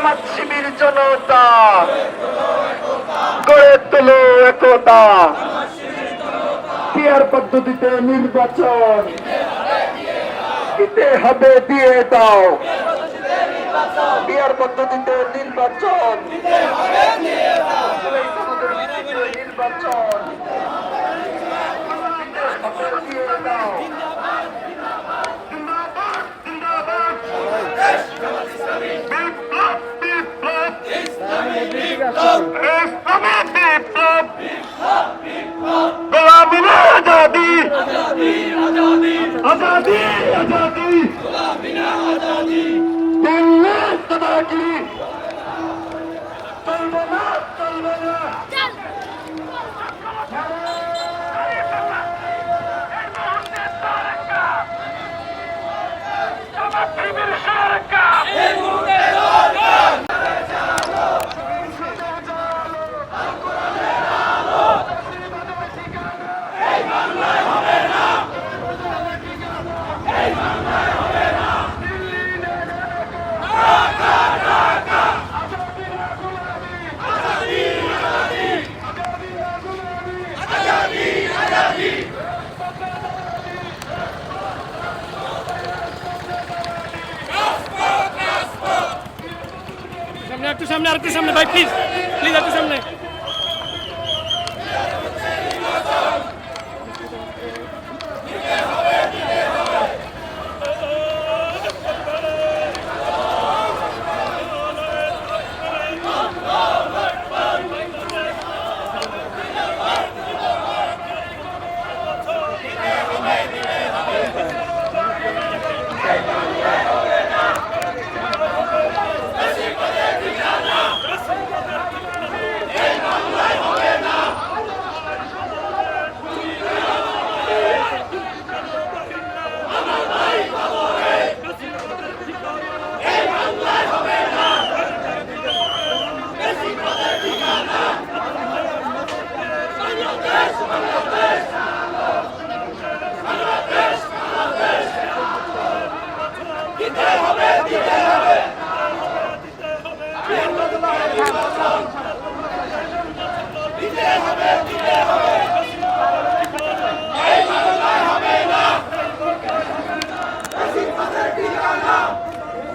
জামাত শিবির জনতা গড়ে তোলো একতা। পিয়ার পদ্ধতিতে নির্বাচন দিতে হবে, দিয়ে দাও। পিয়ার পদ্ধতিতে নির্বাচন নির্বাচন দিয়ে দাও। গোলামির আজাদি, আজাদি, আজাদি, দিল্লি সদাগিরি চলবে না, চলবে না। একটু সামনে, আর একটু সামনে ভাই, প্লিজ প্লিজ একটু সামনে। দিতে হবে